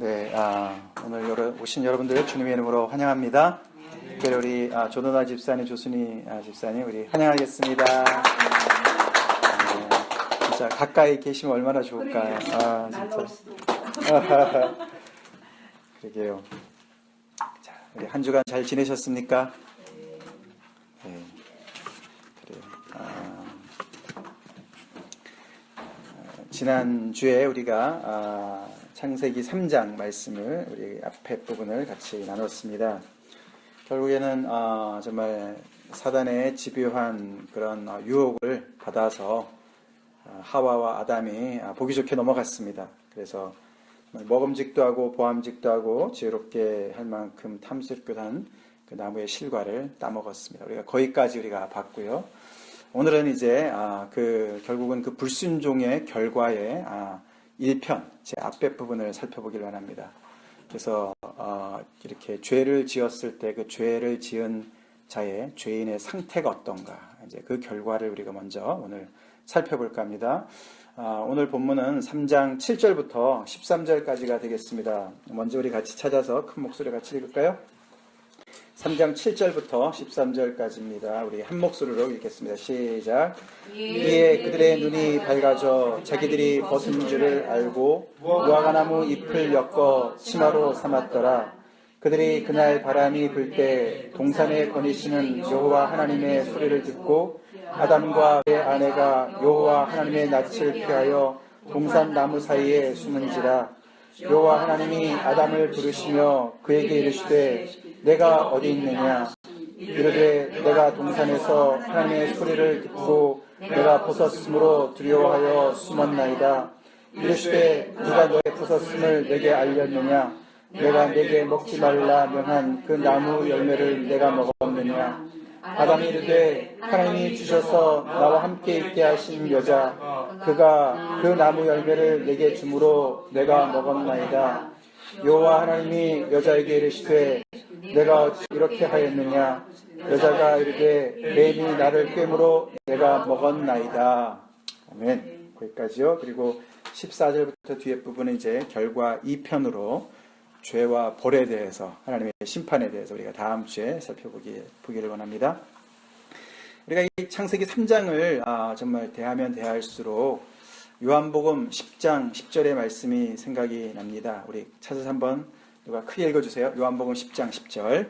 네, 오늘 오신 여러분들 주님의 이름으로 환영합니다. 특별히 우리 조노나 집사님, 조순희 집사님, 우리 환영하겠습니다. 진짜 가까이 계시면 얼마나 좋을까요? 진짜. 그러게요. 자, 우리 한 주간 잘 지내셨습니까? 네, 그래요. 지난주에 우리가 창세기 3장 말씀을 우리 앞에 부분을 같이 나눴습니다. 결국에는 정말 사단의 집요한 그런 유혹을 받아서 하와와 아담이 보기 좋게 넘어갔습니다. 그래서 먹음직도 하고 보암직도 하고 지혜롭게 할 만큼 탐스럽기도 한 그 나무의 실과를 따먹었습니다. 우리가 거기까지 우리가 봤고요. 오늘은 이제 결국은 그 불순종의 결과의 1편, 제 앞에 부분을 살펴보기를 원합니다. 그래서 이렇게 죄를 지었을 때 그 죄를 지은 자의 죄인의 상태가 어떤가, 이제 그 결과를 우리가 먼저 오늘 살펴볼까 합니다. 오늘 본문은 3장 7절부터 13절까지가 되겠습니다. 먼저 우리 같이 찾아서 큰 목소리로 같이 읽을까요? 3장 7절부터 13절까지입니다. 우리 한 목소리로 읽겠습니다. 시작. 이에 그들의 눈이 밝아져 자기들이 벗은 줄을 알고 무화과나무 잎을 엮어 치마로 삼았더라. 그들이 그날 바람이 불 때 동산에 거니시는 여호와 하나님의 소리를 듣고 아담과 그의 아내가 여호와 하나님의 낯을 피하여 동산 나무 사이에 숨은지라. 여호와 하나님이 아담을 부르시며 그에게 이르시되 내가 어디 있느냐. 이르되 내가 동산에서 하나님의 소리를 듣고 내가 벗었으므로 두려워하여 숨었나이다. 이르시되 누가 너의 벗었음을 내게 알렸느냐. 내가 내게 먹지 말라 명한 그 나무 열매를 내가 먹었느냐. 아담이 이르되 하나님이 주셔서 나와 함께 있게 하신 여자 그가 그 나무 열매를 내게 주므로 내가 먹었나이다. 여호와 하나님이 여자에게 이르시되 내가 어찌 이렇게 하였느냐. 여자가 이르되 뱀이 나를 꿰므로 내가 먹었나이다. 아멘. 거기까지요. 그리고 14절부터 뒤에 부분은 이제 결과 2편으로 죄와 벌에 대해서, 하나님의 심판에 대해서 우리가 다음 주에 살펴보기를 원합니다. 우리가 이 창세기 3장을 정말 대하면 대할수록 요한복음 10장 10절의 말씀이 생각이 납니다. 우리 찾아서 한번 누가 크게 읽어주세요. 요한복음 10장 10절.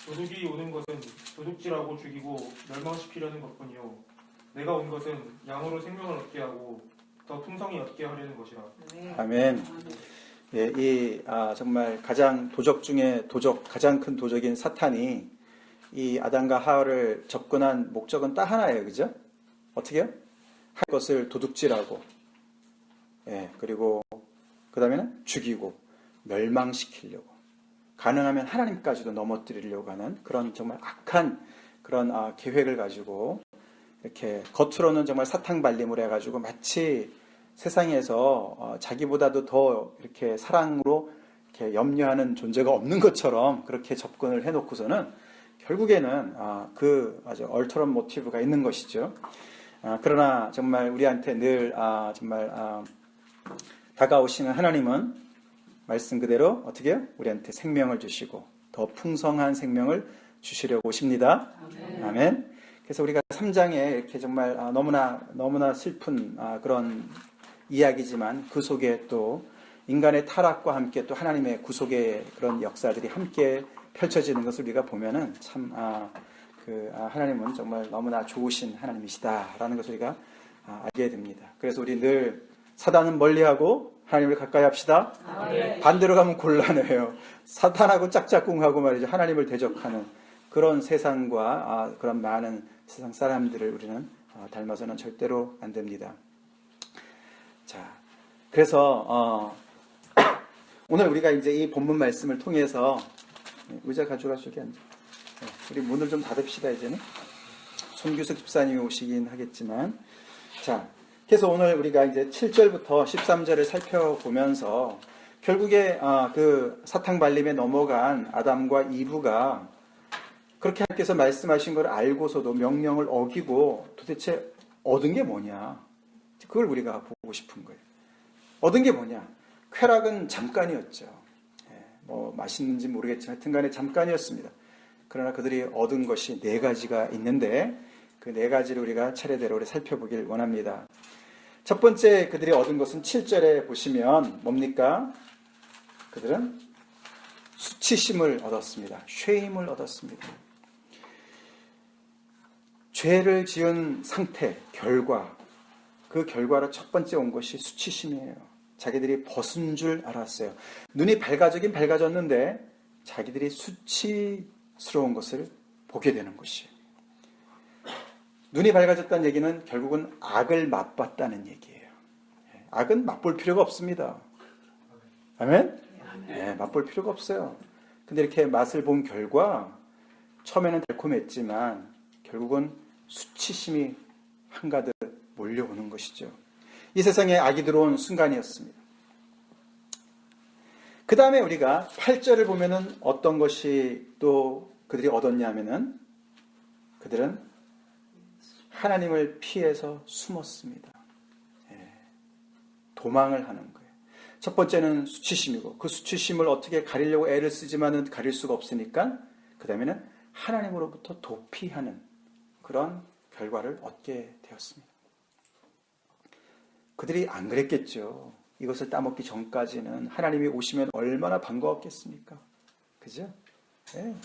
도둑이 오는 것은 도둑질하고 죽이고 멸망시키려는 것뿐이요 내가 온 것은 양으로 생명을 얻게 하고 더 풍성히 얻게 하려는 것이라. 아멘. 예, 정말 가장 도적 중에 가장 큰 도적인 사탄이 이 아담과 하와를 접근한 목적은 딱 하나예요. 그죠? 어떻게요? 할 것을 도둑질하고, 그리고 그 다음에는 죽이고 멸망시키려고, 가능하면 하나님까지도 넘어뜨리려고 하는 그런 정말 악한 그런 계획을 가지고, 이렇게 겉으로는 정말 사탕발림을 해가지고 마치 세상에서 자기보다도 더 이렇게 사랑으로 이렇게 염려하는 존재가 없는 것처럼 그렇게 접근을 해놓고서는 결국에는 아주 얼터런 모티브가 있는 것이죠. 그러나 정말 우리한테 늘 정말 다가오시는 하나님은 말씀 그대로 어떻게 해요? 우리한테 생명을 주시고 더 풍성한 생명을 주시려고 오십니다. 아멘. 그래서 우리가 3장에 이렇게 정말 너무나 슬픈 그런 이야기지만 그 속에 또 인간의 타락과 함께 또 하나님의 구속의 그런 역사들이 함께 펼쳐지는 것을 우리가 보면은 참 하나님은 정말 너무나 좋으신 하나님이시다라는 것을 우리가 알게 됩니다. 그래서 우리 늘 사단은 멀리하고 하나님을 가까이 합시다. 아멘. 반대로 가면 곤란해요. 사탄하고 짝짝꿍하고 말이죠. 하나님을 대적하는 그런 세상과 그런 많은 세상 사람들을 우리는 닮아서는 절대로 안 됩니다. 자, 그래서 오늘 우리가 이제 이 본문 말씀을 통해서 의자 가져가 저기 앉아. 우리 문을 좀 닫읍시다. 이제는 손규석 집사님이 오시긴 하겠지만, 자, 그래서 오늘 우리가 이제 7절부터 13절을 살펴보면서 결국에 그 사탕발림에 넘어간 아담과 이브가 그렇게 하나님께서 말씀하신 걸 알고서도 명령을 어기고 도대체 얻은 게 뭐냐? 그걸 우리가 보고 싶은 거예요. 얻은 게 뭐냐? 쾌락은 잠깐이었죠. 뭐 맛있는지 모르겠지만 하여튼간에 잠깐이었습니다. 그러나 그들이 얻은 것이 4가지가 있는데 그 4가지를 우리가 차례대로 살펴보길 원합니다. 첫 번째 그들이 얻은 것은 7절에 보시면 뭡니까? 그들은 수치심을 얻었습니다. 쉐임을 얻었습니다. 죄를 지은 상태, 결과, 그 결과로 첫 번째 온 것이 수치심이에요. 자기들이 벗은 줄 알았어요. 눈이 밝아지긴 밝아졌는데 자기들이 수치스러운 것을 보게 되는 것이에요. 눈이 밝아졌다는 얘기는 결국은 악을 맛봤다는 얘기예요. 악은 맛볼 필요가 없습니다. 아멘? 네, 맛볼 필요가 없어요. 근데 이렇게 맛을 본 결과 처음에는 달콤했지만 결국은 수치심이 한가득 몰려오는 것이죠. 이 세상에 악이 들어온 순간이었습니다. 그 다음에 우리가 8절을 보면은 어떤 것이 또 그들이 얻었냐 하면은 그들은 하나님을 피해서 숨었습니다. 도망을 하는 거예요. 첫 번째는 수치심이고 그 수치심을 어떻게 가리려고 애를 쓰지만은 가릴 수가 없으니까 그 다음에는 하나님으로부터 도피하는 그런 결과를 얻게 되었습니다. 그들이 안 그랬겠죠. 이것을 따먹기 전까지는 하나님이 오시면 얼마나 반가웠겠습니까? 그죠? 네.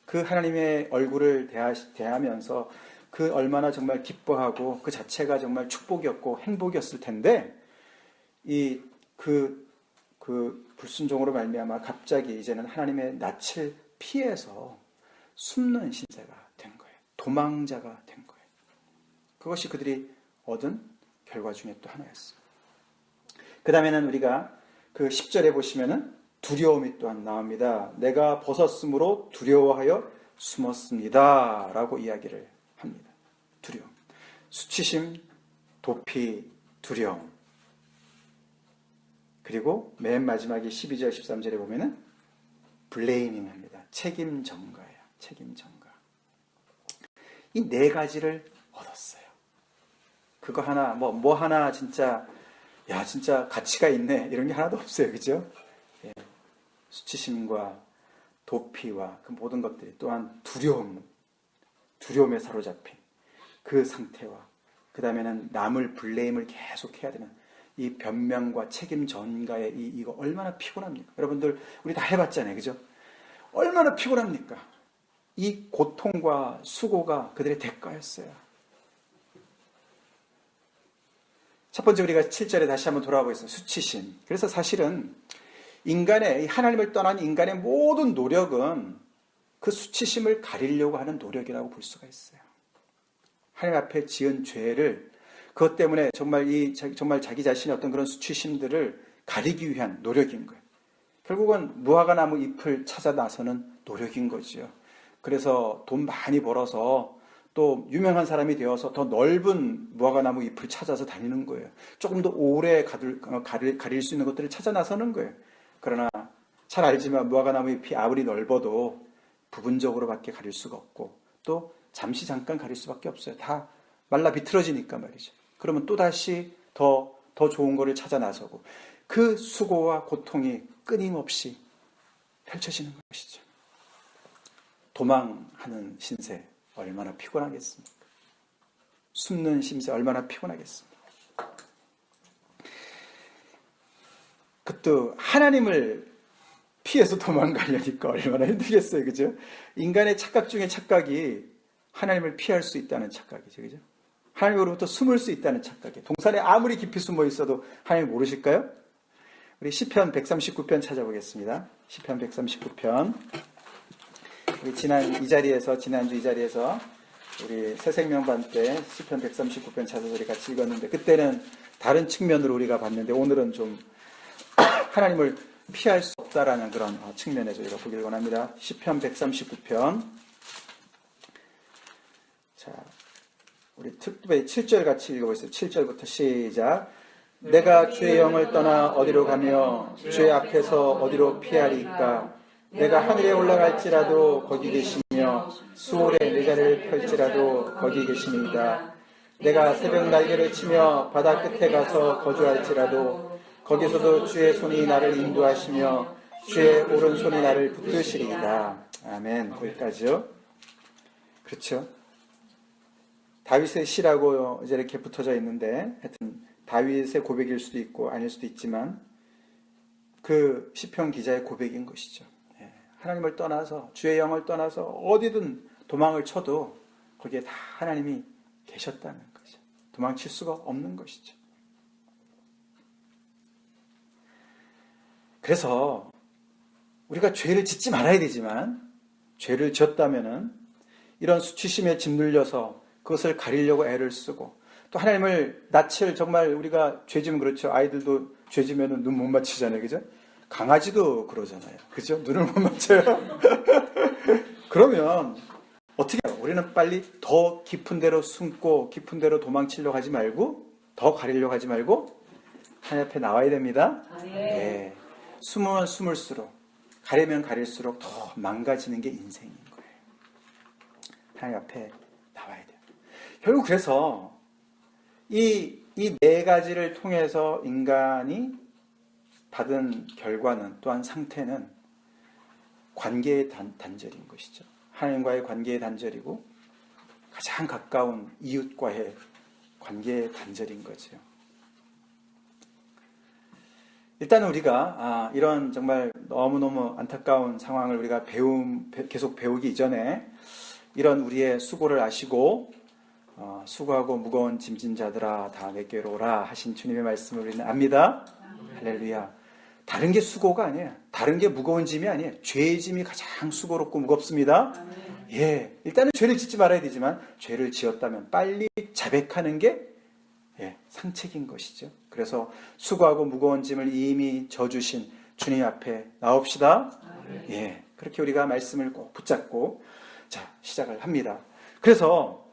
그 하나님의 얼굴을 대하면서 그 얼마나 정말 기뻐하고 그 자체가 정말 축복이었고 행복이었을 텐데 그 불순종으로 말미암아 갑자기 이제는 하나님의 낯을 피해서 숨는 신세가 된 거예요. 도망자가 된 거예요. 그것이 그들이 얻은 결과 중에 또 하나였습니다. 그 다음에는 우리가 그 10절에 보시면은 두려움이 또한 나옵니다. 내가 벗었으므로 두려워하여 숨었습니다. 라고 이야기를 합니다. 두려움. 수치심, 도피, 두려움. 그리고 맨 마지막에 12절, 13절에 보면은 블레이밍 합니다. 책임 전가예요. 책임 전가. 이 4가지를 얻었어요. 그거 하나, 뭐 하나 진짜, 야, 진짜 가치가 있네. 이런 게 하나도 없어요. 그죠? 예. 수치심과 도피와 그 모든 것들이 또한 두려움에 사로잡힌 그 상태와 그 다음에는 남을 블레임을 계속 해야 되는 이 변명과 책임 전가의 이거 얼마나 피곤합니까? 여러분들 우리 다 해봤잖아요. 그죠? 얼마나 피곤합니까? 이 고통과 수고가 그들의 대가였어요. 첫 번째 우리가 7절에 다시 한번 돌아보겠습니다. 수치심. 그래서 사실은 인간의 하나님을 떠난 인간의 모든 노력은 그 수치심을 가리려고 하는 노력이라고 볼 수가 있어요. 하나님 앞에 지은 죄를 그것 때문에 정말 자기 자신의 어떤 그런 수치심들을 가리기 위한 노력인 거예요. 결국은 무화과나무 잎을 찾아 나서는 노력인 거죠. 그래서 돈 많이 벌어서 또 유명한 사람이 되어서 더 넓은 무화과나무 잎을 찾아서 다니는 거예요. 조금 더 오래 가릴 수 있는 것들을 찾아 나서는 거예요. 그러나 잘 알지만 무화과나무 잎이 아무리 넓어도 부분적으로밖에 가릴 수가 없고 또 잠깐 가릴 수밖에 없어요. 다 말라 비틀어지니까 말이죠. 그러면 또다시 더 좋은 거를 찾아 나서고 그 수고와 고통이 끊임없이 펼쳐지는 것이죠. 도망하는 신세 얼마나 피곤하겠습니까? 숨는 심세 얼마나 피곤하겠습니까? 그것도 하나님을 피해서 도망가려니까 얼마나 힘들겠어요. 그죠? 인간의 착각 중에 착각이 하나님을 피할 수 있다는 착각이죠. 그죠? 하나님으로부터 숨을 수 있다는 착각이에요. 동산에 아무리 깊이 숨어 있어도 하나님 모르실까요? 우리 시편 139편 찾아보겠습니다. 시편 139편. 우리 지난주 이 자리에서 우리 새생명반 때 시편 139편 찾아서 우리 같이 읽었는데 그때는 다른 측면으로 우리가 봤는데 오늘은 좀 하나님을 피할 수 없다라는 그런 측면에서 우리가 보기를 원합니다. 시편 139편. 자, 우리 특별히 7절 같이 읽어보겠습니다. 7절부터 시작. 내가 주의 영을 떠나 어디로 가며 주의 앞에서 어디로 피하리까? 내가 하늘에 올라갈지라도 거기 계시며 수월에 내 자리를 펼지라도 거기 계시니이다. 내가 새벽 날개를 치며 바다 끝에 가서 거주할지라도 거기서도 주의 손이 나를 인도하시며 주의 오른손이 나를 붙드시리이다. 아멘. 거기까지요. 그렇죠. 다윗의 시라고 이제 이렇게 붙어져 있는데 하여튼 다윗의 고백일 수도 있고 아닐 수도 있지만 그 시편 기자의 고백인 것이죠. 하나님을 떠나서 주의 영을 떠나서 어디든 도망을 쳐도 거기에 다 하나님이 계셨다는 거죠. 도망칠 수가 없는 것이죠. 그래서 우리가 죄를 짓지 말아야 되지만 죄를 지었다면은 이런 수치심에 짓눌려서 그것을 가리려고 애를 쓰고 또 하나님을 낯을 정말 우리가 죄 지면 그렇죠. 아이들도 죄 지면은 눈 못 맞추잖아요. 그죠? 강아지도 그러잖아요. 그죠? 눈을 못 맞춰요. 그러면 어떻게 해요? 우리는 빨리 더 깊은 데로 숨고 깊은 데로 도망치려고 하지 말고 더 가리려고 하지 말고 하나님 앞에 나와야 됩니다. 네. 숨으면 숨을수록 가리면 가릴수록 더 망가지는 게 인생인 거예요. 하나님 앞에 나와야 돼요. 결국 그래서 이 네 가지를 통해서 인간이 받은 결과는 또한 상태는 관계의 단절인 것이죠. 하나님과의 관계의 단절이고 가장 가까운 이웃과의 관계의 단절인 거죠. 일단 우리가 이런 정말 너무너무 안타까운 상황을 우리가 계속 배우기 이전에 이런 우리의 수고를 아시고 수고하고 무거운 짐진 자들아 다 내게로 오라 하신 주님의 말씀을 우리는 압니다. 할렐루야. 다른 게 수고가 아니에요. 다른 게 무거운 짐이 아니에요. 죄의 짐이 가장 수고롭고 무겁습니다. 예, 일단은 죄를 짓지 말아야 되지만 죄를 지었다면 빨리 자백하는 게 상책인 것이죠. 그래서 수고하고 무거운 짐을 이미 져주신 주님 앞에 나옵시다. 예, 그렇게 우리가 말씀을 꼭 붙잡고 자 시작을 합니다. 그래서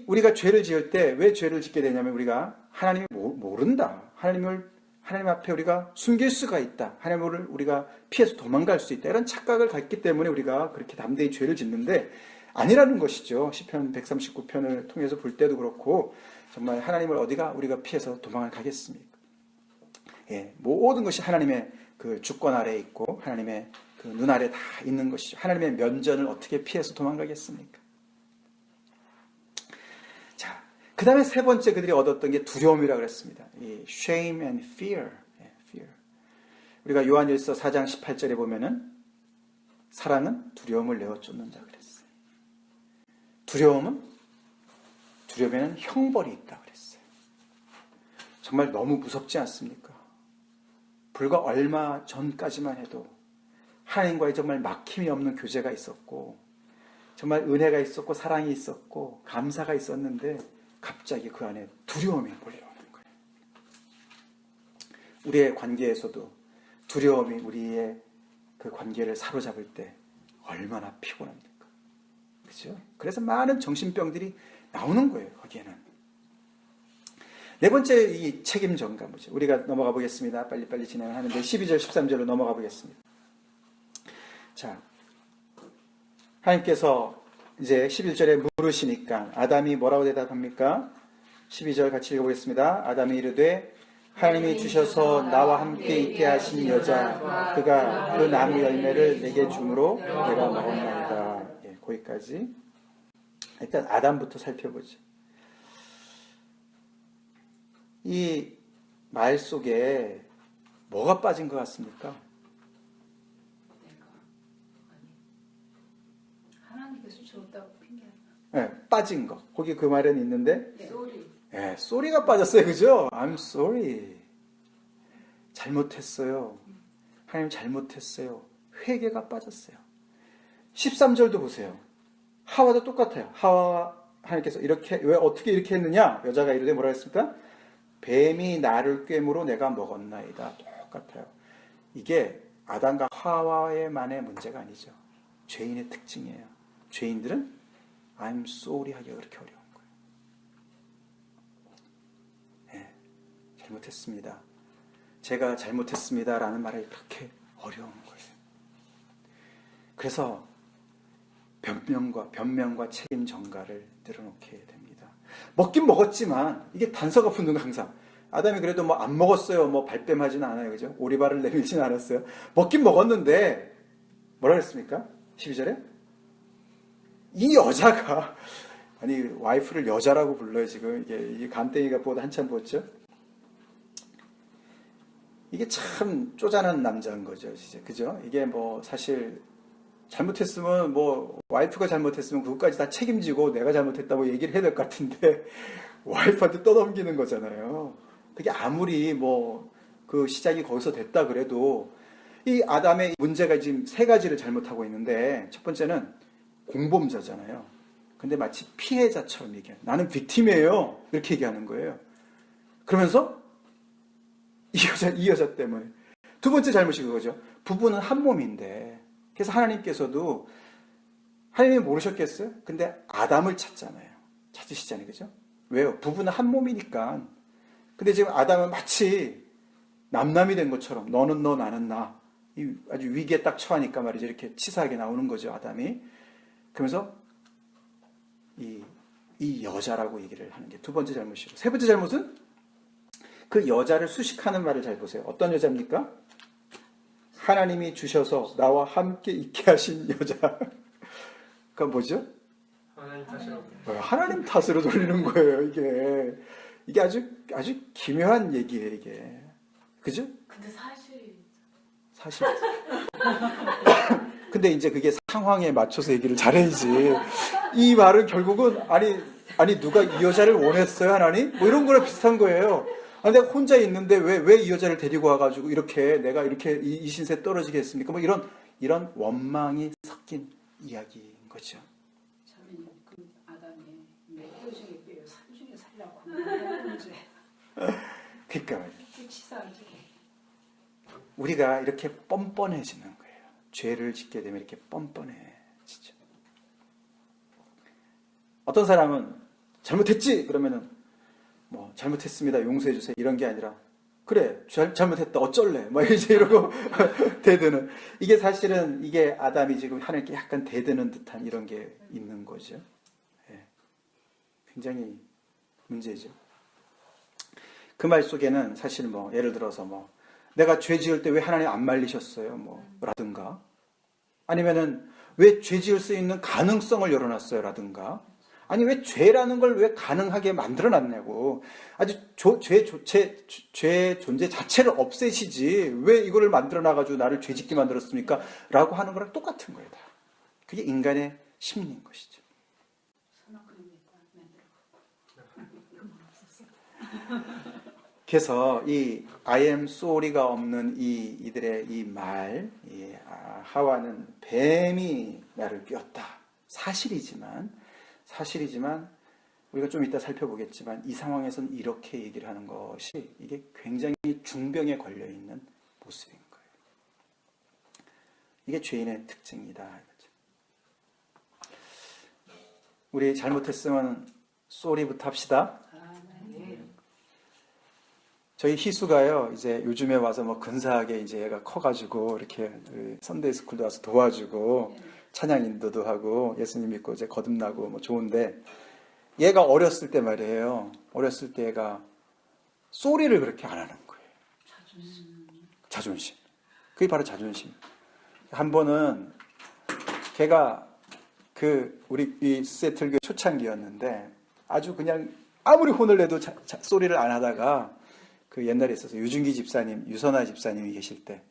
우리가 죄를 지을 때 왜 죄를 짓게 되냐면 우리가 하나님을 모른다. 하나님 앞에 우리가 숨길 수가 있다. 하나님을 우리가 피해서 도망갈 수 있다. 이런 착각을 갖기 때문에 우리가 그렇게 담대히 죄를 짓는데 아니라는 것이죠. 시편 139편을 통해서 볼 때도 그렇고 정말 하나님을 어디가 우리가 피해서 도망을 가겠습니까? 예, 모든 것이 하나님의 그 주권 아래에 있고 하나님의 그 눈 아래 다 있는 것이죠. 하나님의 면전을 어떻게 피해서 도망가겠습니까? 자, 그 다음에 세 번째 그들이 얻었던 게 두려움이라고 그랬습니다. 이 shame and fear. fear. 우리가 요한일서 4장 18절에 보면은 사랑은 두려움을 내어 쫓는다 그랬어요. 두려움에는 형벌이 있다 그랬어요. 정말 너무 무섭지 않습니까? 불과 얼마 전까지만 해도 하나님과의 정말 막힘이 없는 교제가 있었고 정말 은혜가 있었고 사랑이 있었고 감사가 있었는데 갑자기 그 안에 두려움이 몰려오는 거예요. 우리의 관계에서도 두려움이 우리의 그 관계를 사로잡을 때 얼마나 피곤합니까? 그렇죠? 그래서 많은 정신병들이 나오는 거예요. 거기에는. 네 번째 이 책임 전가 뭐죠? 우리가 넘어가 보겠습니다. 빨리빨리 진행을 하는데 12절 13절로 넘어가 보겠습니다. 자, 하나님께서 이제 11절에 물으시니까 아담이 뭐라고 대답합니까? 12절 같이 읽어보겠습니다. 아담이 이르되 하나님이 주셔서 나와 함께 있게 하신 여자 그가 그 나무 열매를 내게 주므로 내가 먹었나이다. 예, 거기까지. 일단 아담부터 살펴보죠. 이 말 속에 뭐가 빠진 것 같습니까? 하나님께서 줬다고 핑계하는 네, 빠진 거. 거기 그 말은 있는데 쏘리. 네, 쏘리가 빠졌어요. 그죠? I'm sorry. 잘못했어요. 하나님 잘못했어요. 회개가 빠졌어요. 13절도 보세요. 하와도 똑같아요. 하와 하나님께서 이렇게 왜 어떻게 이렇게 했느냐? 여자가 이르되 뭐라 했습니까? 뱀이 나를 꿰므로 내가 먹었나이다. 똑같아요. 이게 아담과 하와의만의 문제가 아니죠. 죄인의 특징이에요. 죄인들은 I'm sorry 하기가 그렇게 어려운 거예요. 네, 잘못했습니다. 제가 잘못했습니다라는 말이 그렇게 어려운 거예요. 그래서 변명과 책임 전가를 늘어놓게 됩니다. 먹긴 먹었지만 이게 단서가 붙는 거 항상. 아담이 그래도 뭐 안 먹었어요. 뭐 발뺌하지는 않아요. 그죠? 오리발을 내밀지는 않았어요. 먹긴 먹었는데 뭐라 그랬습니까? 12절에? 이 여자가 아니 와이프를 여자라고 불러요 지금. 이게 간땡이가 보다 한참 보였죠? 이게 참 쪼잔한 남자인 거죠. 진짜. 그죠? 이게 뭐 사실 잘못했으면 뭐 와이프가 잘못했으면 그것까지 다 책임지고 내가 잘못했다고 얘기를 해야 될 것 같은데 와이프한테 떠넘기는 거잖아요. 그게 아무리 뭐 그 시작이 거기서 됐다 그래도 이 아담의 문제가 지금 세 가지를 잘못하고 있는데 첫 번째는 공범자잖아요. 근데 마치 피해자처럼 얘기해요. 나는 빅팀이에요. 이렇게 얘기하는 거예요. 그러면서 이 여자 때문에. 두 번째 잘못이 그거죠. 부부는 한 몸인데 그래서 하나님께서도 하나님이 모르셨겠어요? 근데 아담을 찾잖아요. 찾으시잖아요. 그죠? 왜요? 부부는 한 몸이니까. 근데 지금 아담은 마치 남남이 된 것처럼 너는 너 나는 나. 아주 위기에 딱 처하니까 말이죠. 이렇게 치사하게 나오는 거죠. 아담이. 그러면서 이 여자라고 얘기를 하는 게 두 번째 잘못이고 세 번째 잘못은 그 여자를 수식하는 말을 잘 보세요. 어떤 여자입니까? 하나님이 주셔서 나와 함께 있게 하신 여자. 그건 뭐죠? 하나님 탓이라고. 하나님 탓으로 돌리는 거예요. 이게 아주 기묘한 얘기예요. 이게 그죠? 근데 사실. 근데 이제 그게 상황에 맞춰서 얘기를 잘해야지. 이 말은 결국은 아니 누가 이 여자를 원했어요 하나님? 뭐 이런 거랑 비슷한 거예요. 내가 혼자 있는데 왜 이 여자를 데리고 와가지고 내가 이렇게 이 신세 떨어지게 했습니까? 뭐 이런 원망이 섞인 이야기인 거죠. 저는 그 아담이 몇뼈 중에 뼈요? 살 중에 살라고 하는 문제. 그러니까 치사하지. 우리가 이렇게 뻔뻔해지는 거예요. 죄를 짓게 되면 이렇게 뻔뻔해지죠. 어떤 사람은 잘못했지 그러면은 뭐 잘못했습니다 용서해 주세요 이런 게 아니라 그래 잘못했다 어쩔래 막 이제 이러고 대드는 이게 사실은 이게 아담이 지금 하나님께 약간 대드는 듯한 이런 게 있는 거죠. 예. 굉장히 문제죠. 그 말 속에는 사실 뭐 예를 들어서 뭐 내가 죄 지을 때 왜 하나님 안 말리셨어요 뭐 라든가 아니면은 왜 죄 지을 수 있는 가능성을 열어놨어요 라든가 아니 왜 죄라는 걸 왜 가능하게 만들어놨냐고 아주 죄 존재 자체를 없애시지 왜 이거를 만들어놔가지고 나를 죄짓게 만들었습니까? 라고 하는 거랑 똑같은 거예요. 다. 그게 인간의 심리인 것이죠. 그래서 이 I am sorry가 없는 이들의 이 말, 하와는 뱀이 나를 꿰었다. 사실이지만 우리가 좀 이따 살펴보겠지만 이 상황에서는 이렇게 얘기를 하는 것이 이게 굉장히 중병에 걸려 있는 모습인 거예요. 이게 죄인의 특징이다. 이거죠. 우리 잘못했으면 쏘리부터 합시다. 저희 희수가요, 이제 요즘에 와서 뭐 근사하게 이제 얘가 커가지고 이렇게 선데이 스쿨도 와서 도와주고 찬양 인도도 하고 예수님 믿고 이제 거듭나고 뭐 좋은데 얘가 어렸을 때 말이에요. 어렸을 때 얘가 쏘리를 그렇게 안 하는 거예요. 자존심. 그게 바로 자존심. 한 번은 걔가 우리 이 세틀교 초창기였는데 아주 그냥 아무리 혼을 내도 쏘리를 안 하다가 그 옛날에 있어서 유준기 집사님, 유선아 집사님이 계실 때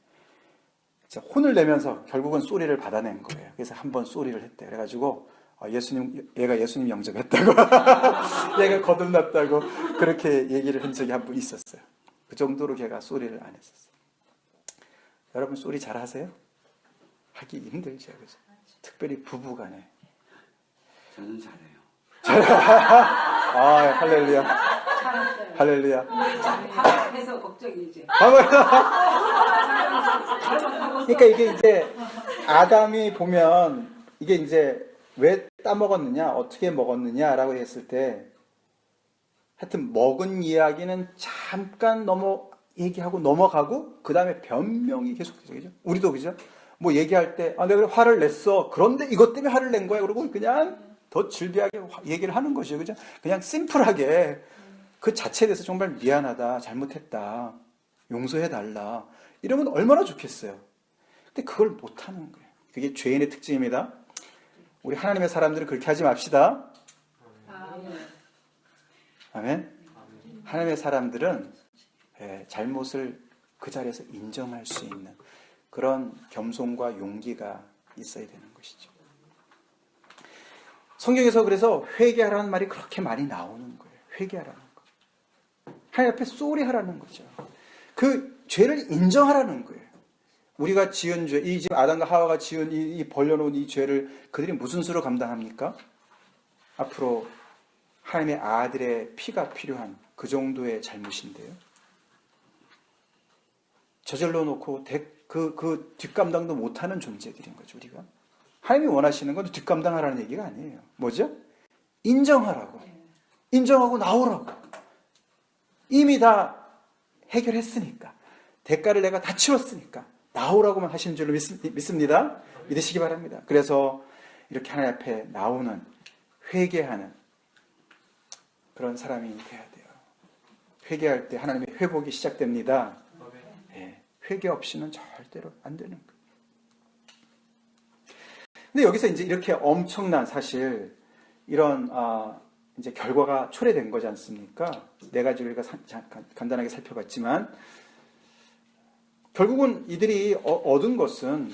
혼을 내면서 결국은 쏘리를 받아낸 거예요. 그래서 한 번 쏘리를 했대. 그래가지고 얘가 예수님 영접했다고, 얘가 거듭났다고 그렇게 얘기를 한 적이 한 번 있었어요. 그 정도로 걔가 쏘리를 안 했었어요. 여러분 쏘리 잘 하세요? 하기 힘들죠, 그죠? 특별히 부부간에. 저는 잘해요. 아, 할렐루야. 할렐루야. 반복해서 걱정이지. 그러니까 이게 이제 아담이 보면 이게 이제 왜 따먹었느냐, 어떻게 먹었느냐라고 했을 때 하여튼 먹은 이야기는 잠깐 얘기하고 넘어가고 그 다음에 변명이 계속되죠. 그죠? 우리도 그죠? 뭐 얘기할 때 내가 화를 냈어. 그런데 이것 때문에 화를 낸 거야. 그러고 그냥 더 질비하게 얘기를 하는 것이죠. 그죠? 그냥 심플하게 그 자체에 대해서 정말 미안하다, 잘못했다, 용서해달라 이러면 얼마나 좋겠어요. 근데 그걸 못하는 거예요. 그게 죄인의 특징입니다. 우리 하나님의 사람들은 그렇게 하지 맙시다. 아멘. 하나님의 사람들은 잘못을 그 자리에서 인정할 수 있는 그런 겸손과 용기가 있어야 되는 것이죠. 성경에서 그래서 회개하라는 말이 그렇게 많이 나오는 거예요. 회개하라는 거. 하나님 앞에 쏘리하라는 거죠. 그 죄를 인정하라는 거예요. 우리가 지은 죄, 이 지금 아담과 하와가 지은 이 벌려놓은 이 죄를 그들이 무슨 수로 감당합니까? 앞으로 하나님의 아들의 피가 필요한 그 정도의 잘못인데요. 저질러 놓고 그 뒷감당도 못하는 존재들인 거죠, 우리가. 하나님이 원하시는 건 뒷감당하라는 얘기가 아니에요. 뭐죠? 인정하라고. 인정하고 나오라고. 이미 다 해결했으니까. 대가를 내가 다 치렀으니까. 나오라고만 하시는 줄로 믿습니다. 믿으시기 바랍니다. 그래서 이렇게 하나님 앞에 나오는, 회개하는 그런 사람이 돼야 돼요. 회개할 때 하나님의 회복이 시작됩니다. 회개 없이는 절대로 안 되는 거예요. 근데 여기서 이제 이렇게 엄청난 사실 이런 이제 결과가 초래된 거지 않습니까? 네 가지를 우리가 간단하게 살펴봤지만 결국은 이들이 얻은 것은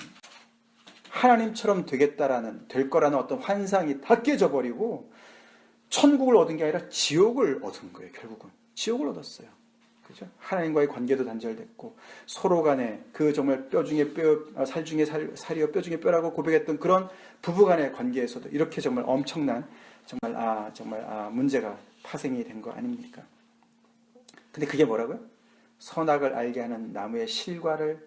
하나님처럼 될 거라는 어떤 환상이 다 깨져버리고 천국을 얻은 게 아니라 지옥을 얻은 거예요. 결국은 지옥을 얻었어요. 그죠? 하나님과의 관계도 단절됐고 서로 간에 그 정말 뼈 중에 뼈, 살 중에 살이요 뼈 중에 뼈라고 고백했던 그런 부부 간의 관계에서도 이렇게 정말 엄청난 정말 문제가 파생이 된 거 아닙니까? 근데 그게 뭐라고요? 선악을 알게 하는 나무의 실과를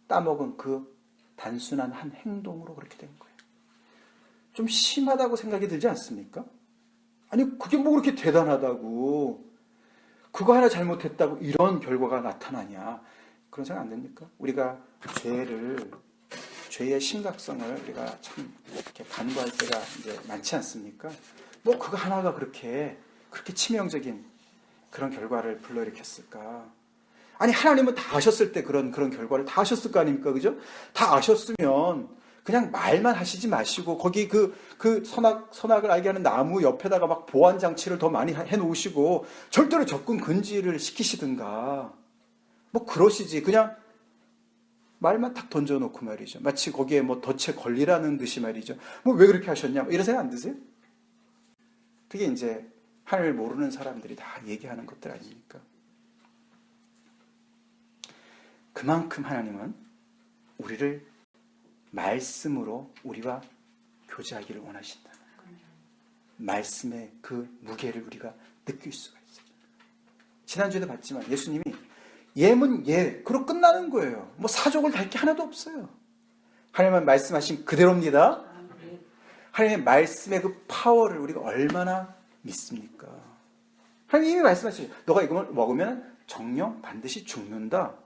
따먹은 그 단순한 한 행동으로 그렇게 된 거예요. 좀 심하다고 생각이 들지 않습니까? 아니 그게 뭐 그렇게 대단하다고, 그거 하나 잘못했다고 이런 결과가 나타나냐, 그런 생각 안 됩니까? 우리가 죄의 심각성을 우리가 참 이렇게 간과할 때가 이제 많지 않습니까? 뭐 그거 하나가 그렇게 치명적인 그런 결과를 불러일으켰을까? 아니 하나님은 다 아셨을 때 그런 결과를 다 아셨을 거 아닙니까? 그죠? 다 아셨으면 그냥 말만 하시지 마시고 거기 그 선악을 알게 하는 나무 옆에다가 막 보안 장치를 더 많이 해 놓으시고 절대로 접근 금지를 시키시든가 뭐 그러시지. 그냥 말만 탁 던져놓고 말이죠. 마치 거기에 뭐 덫에 걸리라는 듯이 말이죠. 뭐 왜 그렇게 하셨냐? 뭐 이런 생각 안 드세요? 그게 이제 하나님을 모르는 사람들이 다 얘기하는 것들 아닙니까? 그만큼 하나님은 우리를 말씀으로 우리와 교제하기를 원하신다. 말씀의 그 무게를 우리가 느낄 수가 있어요. 지난주에도 봤지만 예수님이 예면 예, 그로 끝나는 거예요. 뭐 사족을 달 게 하나도 없어요. 하나님은 말씀하신 그대로입니다. 하나님의 말씀의 그 파워를 우리가 얼마나 믿습니까? 하나님이 이미 말씀하시죠. 너가 이걸 먹으면 정령 반드시 죽는다.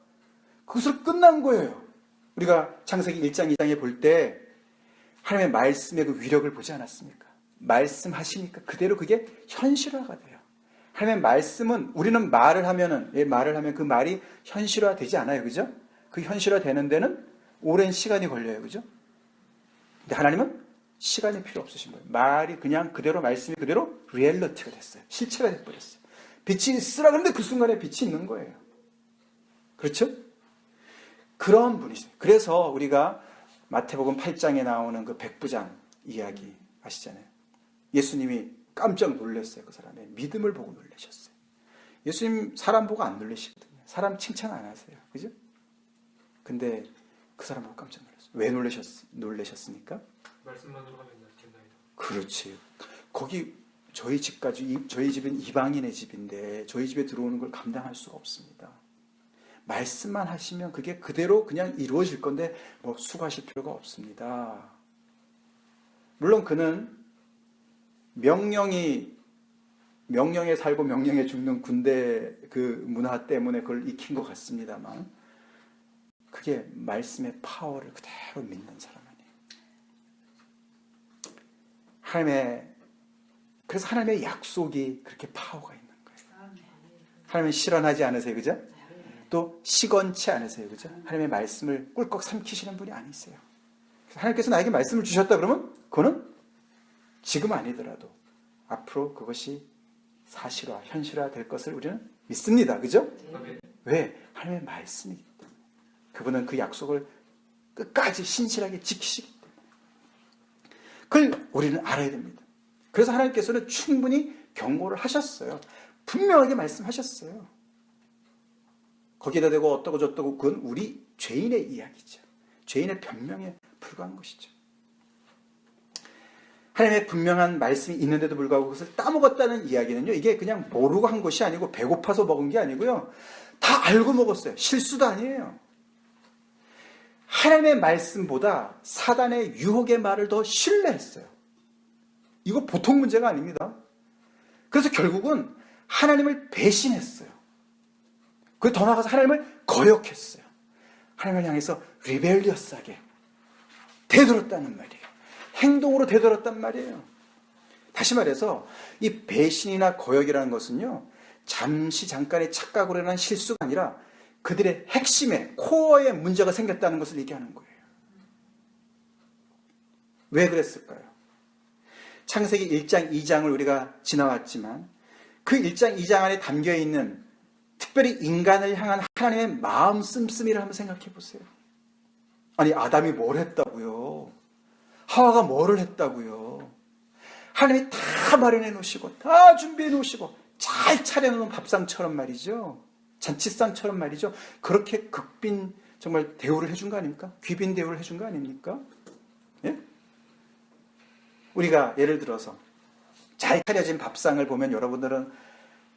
그것으로 끝난 거예요. 우리가 창세기 1장 2장에 볼 때 하나님의 말씀의 그 위력을 보지 않았습니까? 말씀하시니까 그대로 그게 현실화가 돼요. 하나님의 말씀은 우리는 말을 하면 그 말이 현실화되지 않아요. 그죠? 그 현실화되는 데는 오랜 시간이 걸려요. 그죠? 근데 하나님은 시간이 필요 없으신 거예요. 말이 그냥 그대로, 말씀이 그대로 리얼리티가 됐어요. 실체가 돼버렸어요. 빛이 있으라 그러는데 그 순간에 빛이 있는 거예요. 그렇죠? 그런 분이세요. 그래서 우리가 마태복음 8장에 나오는 그 백부장 이야기 아시잖아요. 예수님이 깜짝 놀랐어요. 그 사람의 믿음을 보고 놀라셨어요. 예수님 사람 보고 안 놀라시거든요. 사람 칭찬 안 하세요. 그죠? 근데 그 사람 보고 깜짝 놀랐어요. 왜 놀라셨습니까? 말씀만으로 하면 된다이다. 그렇지. 거기 저희 집은 이방인의 집인데 저희 집에 들어오는 걸 감당할 수가 없습니다. 말씀만 하시면 그게 그대로 그냥 이루어질 건데 뭐 수고하실 필요가 없습니다. 물론 그는 명령에 살고 명령에 죽는 군대 그 문화 때문에 그걸 익힌 것 같습니다만 그게 말씀의 파워를 그대로 믿는 사람 아니에요. 그래서 하나님의 약속이 그렇게 파워가 있는 거예요. 하나님은 실현하지 않으세요, 그죠? 또 시건치 않으세요, 그죠? 하나님의 말씀을 꿀꺽 삼키시는 분이 아니세요. 하나님께서 나에게 말씀을 주셨다 그러면 그거는 지금 아니더라도 앞으로 그것이 사실화, 현실화 될 것을 우리는 믿습니다. 그죠? 왜? 하나님의 말씀이기 때문에. 그분은 그 약속을 끝까지 신실하게 지키시기 때문에. 그걸 우리는 알아야 됩니다. 그래서 하나님께서는 충분히 경고를 하셨어요. 분명하게 말씀하셨어요. 거기에다 대고 어떠고 저떠고 그건 우리 죄인의 이야기죠. 죄인의 변명에 불과한 것이죠. 하나님의 분명한 말씀이 있는데도 불구하고 그것을 따먹었다는 이야기는요, 이게 그냥 모르고 한 것이 아니고 배고파서 먹은 게 아니고요, 다 알고 먹었어요. 실수도 아니에요. 하나님의 말씀보다 사단의 유혹의 말을 더 신뢰했어요. 이거 보통 문제가 아닙니다. 그래서 결국은 하나님을 배신했어요. 그리고 더 나아가서 하나님을 거역했어요. 하나님을 향해서 리벨리어스하게 대들었다는 말이에요. 행동으로 되돌았단 말이에요. 다시 말해서 이 배신이나 거역이라는 것은요, 잠깐의 착각으로 일어난 실수가 아니라 그들의 핵심에, 코어에 문제가 생겼다는 것을 얘기하는 거예요. 왜 그랬을까요? 창세기 1장, 2장을 우리가 지나왔지만 그 1장, 2장 안에 담겨있는 특별히 인간을 향한 하나님의 마음 씀씀이를 한번 생각해 보세요. 아니, 아담이 뭘 했다고요? 하와가 뭐를 했다고요? 하나님이 다 마련해 놓으시고 다 준비해 놓으시고 잘 차려놓은 밥상처럼 말이죠. 잔치상처럼 말이죠. 그렇게 극빈 정말 대우를 해준 거 아닙니까? 귀빈 대우를 해준 거 아닙니까? 예? 우리가 예를 들어서 잘 차려진 밥상을 보면 여러분들은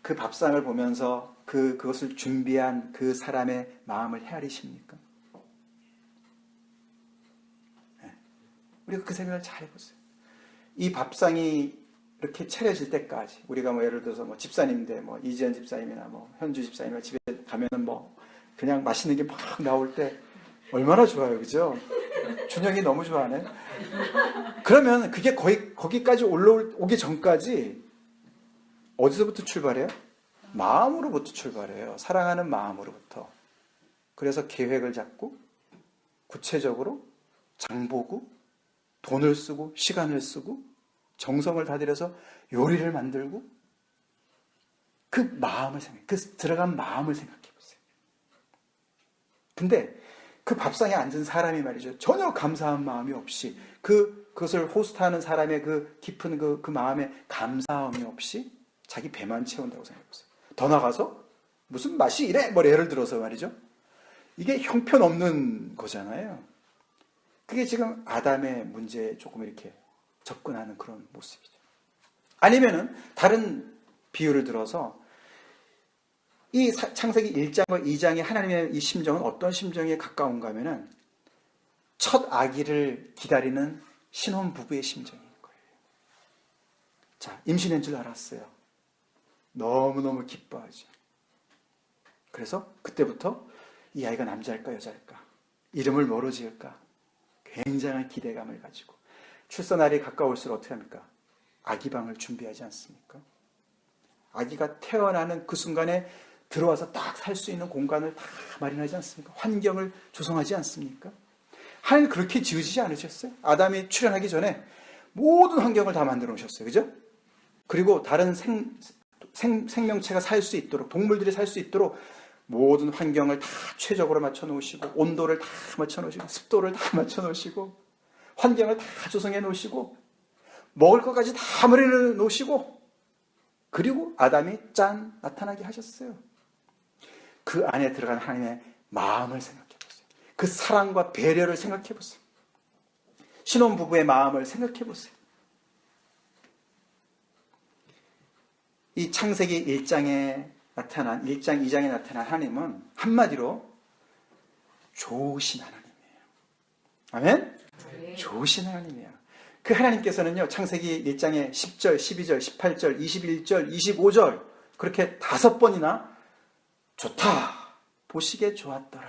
그 밥상을 보면서 그것을 준비한 그 사람의 마음을 헤아리십니까? 우리가 그 생각을 잘 해보세요. 이 밥상이 이렇게 차려질 때까지 우리가 뭐 예를 들어서 뭐 집사님인데 뭐 이지연 집사님이나 뭐 현주 집사님이나 집에 가면은 뭐 그냥 맛있는 게 막 나올 때 얼마나 좋아요, 그죠? 준영이 너무 좋아하네. 그러면 그게 거기까지 오기 전까지 어디서부터 출발해요? 마음으로부터 출발해요. 사랑하는 마음으로부터. 그래서 계획을 잡고 구체적으로 장보고 돈을 쓰고 시간을 쓰고 정성을 다들여서 요리를 만들고 그 마음을 그 들어간 마음을 생각해 보세요. 근데 그 밥상에 앉은 사람이 말이죠, 전혀 감사한 마음이 없이 그것을 호스트하는 사람의 그 깊은 그 마음에 감사함이 없이 자기 배만 채운다고 생각해 보세요. 더 나가서 무슨 맛이 이래? 뭐 예를 들어서 말이죠. 이게 형편없는 거잖아요. 그게 지금 아담의 문제에 조금 이렇게 접근하는 그런 모습이죠. 아니면은 다른 비유를 들어서 이 창세기 1장과 2장의 하나님의 이 심정은 어떤 심정에 가까운가 하면은 첫 아기를 기다리는 신혼 부부의 심정인 거예요. 자, 임신한 줄 알았어요. 너무너무 기뻐하죠. 그래서 그때부터 이 아이가 남자일까 여자일까? 이름을 뭐로 지을까? 굉장한 기대감을 가지고 출산날이 가까울수록 어떻게 합니까? 아기방을 준비하지 않습니까? 아기가 태어나는 그 순간에 들어와서 딱 살 수 있는 공간을 다 마련하지 않습니까? 환경을 조성하지 않습니까? 하나님 그렇게 지으시지 않으셨어요? 아담이 출현하기 전에 모든 환경을 다 만들어 놓으셨어요. 그죠? 그리고 다른 생명체가 살 수 있도록, 동물들이 살 수 있도록 모든 환경을 다 최적으로 맞춰 놓으시고, 온도를 다 맞춰 놓으시고, 습도를 다 맞춰 놓으시고, 환경을 다 조성해 놓으시고, 먹을 것까지 다 마련해 놓으시고, 그리고 아담이 짠 나타나게 하셨어요. 그 안에 들어간 하나님의 마음을 생각해 보세요. 그 사랑과 배려를 생각해 보세요. 신혼부부의 마음을 생각해 보세요. 이 창세기 1장, 2장에 나타난 하나님은 한마디로 좋으신 하나님이에요. 아멘? 네. 좋으신 하나님이에요. 그 하나님께서는요, 창세기 1장에 10절, 12절, 18절, 21절, 25절 그렇게 5번이나 좋다, 보시기에 좋았더라,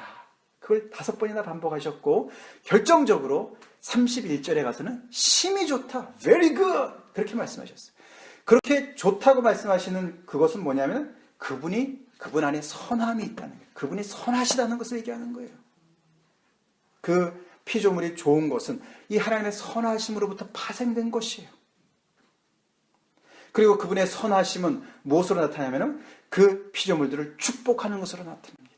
그 그걸 5번이나 반복하셨고 결정적으로 31절에 가서는 힘이 좋다. Very good. 그렇게 말씀하셨어요. 그렇게 좋다고 말씀하시는 그것은 뭐냐면 그분 안에 선함이 있다는 거예요. 그분이 선하시다는 것을 얘기하는 거예요. 그 피조물이 좋은 것은 이 하나님의 선하심으로부터 파생된 것이에요. 그리고 그분의 선하심은 무엇으로 나타나냐면 그 피조물들을 축복하는 것으로 나타납니다.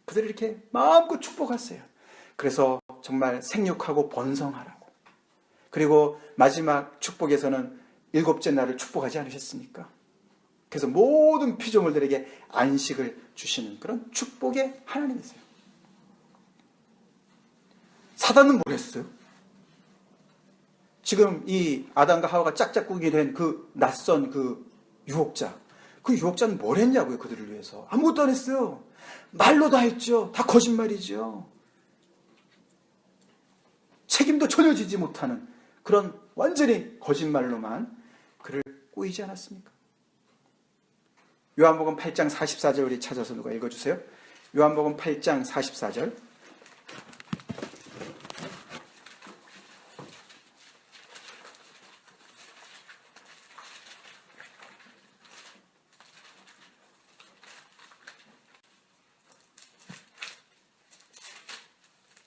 그들을 이렇게 마음껏 축복하세요. 그래서 정말 생육하고 번성하라고. 그리고 마지막 축복에서는 7째 날을 축복하지 않으셨습니까? 그래서 모든 피조물들에게 안식을 주시는 그런 축복의 하나님이세요. 사단은 뭘 했어요? 지금 이 아담과 하와가 짝짝꿍이 된 그 낯선 그 유혹자, 그 유혹자는 뭘 했냐고요? 그들을 위해서 아무것도 안 했어요. 말로 다 했죠. 다 거짓말이죠. 책임도 전혀 지지 못하는 그런 완전히 거짓말로만 그를 꼬이지 않았습니까? 요한복음 8장 44절 우리 찾아서 누가 읽어주세요. 요한복음 8장 44절.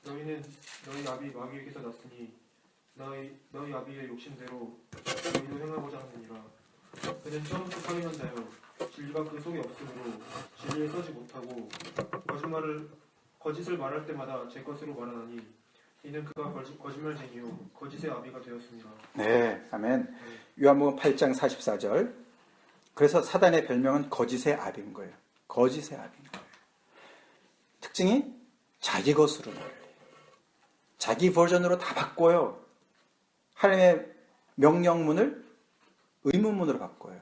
너희는 너희 아비 마귀에게서 났으니 너희 아비의 욕심대로 너희도 행하고자 하느니라. 그는 처음부터 사귀는 자요 진리가 그 속에 없으므로 진리에 서지 못하고 거짓을 말할 때마다 제 것으로 말하나니 이는 그가 거짓말쟁이요 거짓의 아비가 되었습니다. 네, 아멘. 요한복음 8장 44절. 그래서 사단의 별명은 거짓의 아비인 거예요. 거짓의 아비인 거예요. 특징이 자기 것으로 말해요. 자기 버전으로 다 바꿔요. 하나님의 명령문을 의문문으로 바꿔요.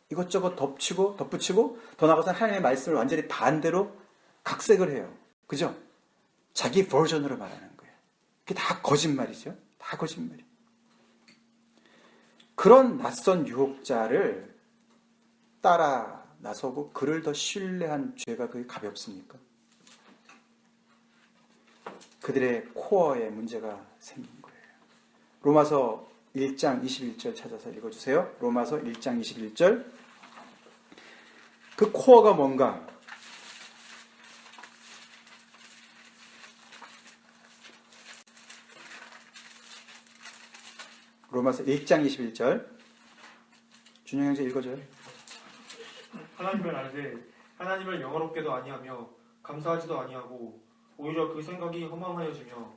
이것저것 덧붙이고 더 나아가서 하나님의 말씀을 완전히 반대로 각색을 해요. 그죠? 자기 버전으로 말하는 거예요. 그게 다 거짓말이죠. 다 거짓말이에요. 그런 낯선 유혹자를 따라 나서고 그를 더 신뢰한 죄가 그게 가볍습니까? 그들의 코어에 문제가 생긴 거예요. 로마서 1장 21절 찾아서 읽어주세요. 로마서 1장 21절. 그 코어가 뭔가? 로마서 1장 21절. 준영 형제 읽어줘요. 하나님을 알되 하나님을 영화롭게도 아니하며 감사하지도 아니하고 오히려 그 생각이 허망하여지며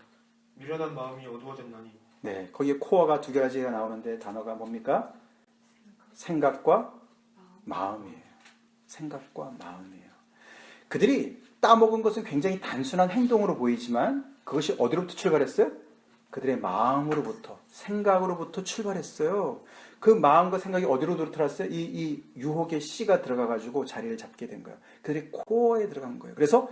미련한 마음이 어두워졌나니. 네, 거기에 코어가 2가지가 나오는데 단어가 뭡니까? 생각과 마음이에요. 생각과 마음이에요. 그들이 따먹은 것은 굉장히 단순한 행동으로 보이지만 그것이 어디로부터 출발했어요? 그들의 마음으로부터, 생각으로부터 출발했어요. 그 마음과 생각이 어디로 들어왔어요? 이 유혹의 씨가 들어가가지고 자리를 잡게 된 거예요. 그들의 코어에 들어간 거예요. 그래서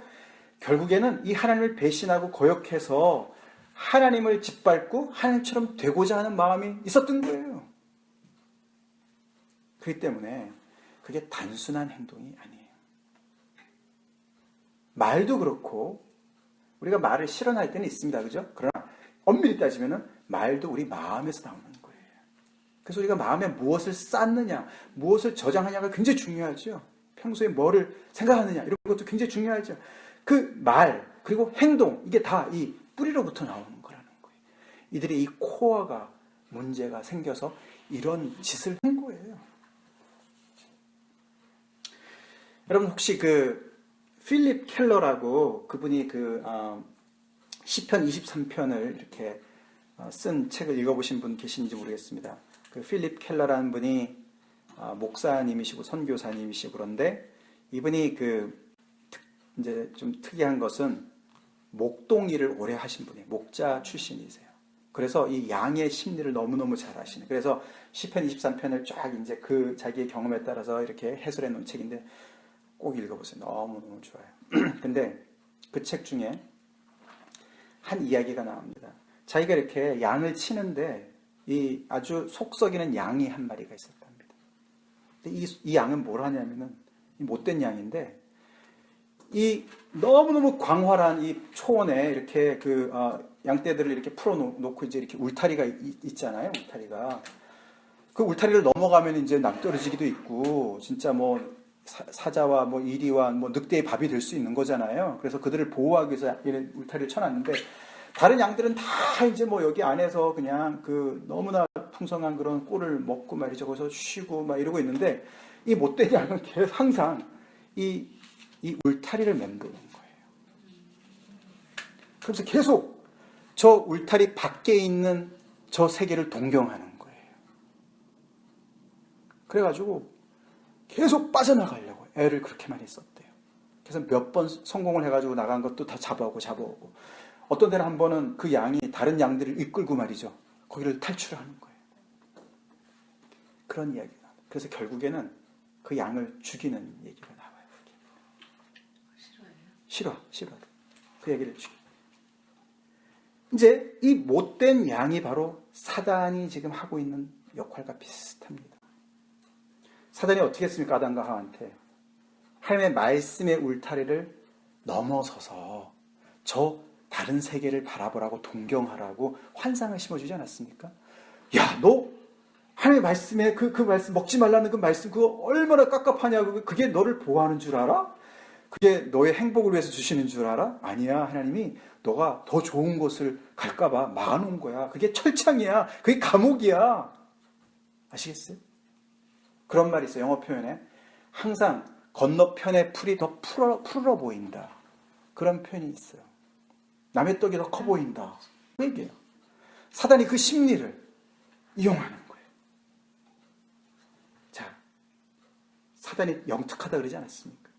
결국에는 이 하나님을 배신하고 거역해서 하나님을 짓밟고 하나님처럼 되고자 하는 마음이 있었던 거예요. 그렇기 때문에 그게 단순한 행동이 아니에요. 말도 그렇고 우리가 말을 실현할 때는 있습니다. 그죠? 그러나 엄밀히 따지면 말도 우리 마음에서 나오는 거예요. 그래서 우리가 마음에 무엇을 쌓느냐, 무엇을 저장하냐가 굉장히 중요하죠. 평소에 뭐를 생각하느냐 이런 것도 굉장히 중요하죠. 그 말 그리고 행동 이게 다 이 뿌리로부터 나오는 거라는 거예요. 이들의 이 코어가 문제가 생겨서 이런 짓을 한 거예요. 여러분 혹시 그 필립 켈러라고 그분이 그 시편 23편을 이렇게 쓴 책을 읽어보신 분 계신지 모르겠습니다. 그 필립 켈러라는 분이 목사님이시고 선교사님이시고 그런데 이분이 그 이제 좀 특이한 것은 목동일을 오래 하신 분이에요. 목자 출신이세요. 그래서 이 양의 심리를 너무너무 잘 아시는. 그래서 시편 23편을 쫙 이제 그 자기의 경험에 따라서 이렇게 해설해 놓은 책인데 꼭 읽어보세요. 너무너무 좋아요. 근데 그 책 중에 한 이야기가 나옵니다. 자기가 이렇게 양을 치는데 이 아주 속썩이는 양이 한 마리가 있었답니다. 근데 이 양은 뭘 하냐면은 못된 양인데 이 너무너무 광활한 이 초원에 이렇게 양떼들을 이렇게 풀어놓고 이제 이렇게 울타리가 있잖아요. 울타리가. 그 울타리를 넘어가면 이제 낭떠러지기도 있고, 진짜 뭐 사자와 뭐 이리와 뭐 늑대의 밥이 될 수 있는 거잖아요. 그래서 그들을 보호하기 위해서 이런 울타리를 쳐놨는데, 다른 양들은 다 이제 뭐 여기 안에서 그냥 너무나 풍성한 그런 꿀을 먹고 말이죠. 거기서 쉬고 막 이러고 있는데, 이 못된 양은 계속 항상 이 울타리를 맴도는 거예요. 그래서 계속 저 울타리 밖에 있는 저 세계를 동경하는 거예요. 그래가지고 계속 빠져나가려고 애를 그렇게 많이 썼대요. 그래서 몇 번 성공을 해가지고 나간 것도 다 잡아오고 어떤 데는 한 번은 그 양이 다른 양들을 이끌고 말이죠. 거기를 탈출하는 거예요. 그런 이야기가. 그래서 결국에는 그 양을 죽이는 얘기가 나와요. 싫어. 그 얘기를 죽여. 이제 이 못된 양이 바로 사단이 지금 하고 있는 역할과 비슷합니다. 사단이 어떻게 했습니까? 아담과 하와한테 하나님의 말씀의 울타리를 넘어서서 저 다른 세계를 바라보라고 동경하라고 환상을 심어주지 않았습니까? 야, 너 하나님의 말씀에 그 말씀 먹지 말라는 그 말씀 그거 얼마나 깝깝하냐고. 그게 너를 보호하는 줄 알아? 그게 너의 행복을 위해서 주시는 줄 알아? 아니야. 하나님이 너가 더 좋은 곳을 갈까봐 막아놓은 거야. 그게 철창이야. 그게 감옥이야. 아시겠어요? 그런 말이 있어요. 영어 표현에 항상 건너편의 풀이 더 푸르러 보인다. 그런 표현이 있어요. 남의 떡이 더 커 보인다. 그 얘기예요. 사단이 그 심리를 이용하는 거예요. 자, 사단이 영특하다 그러지 않았습니까?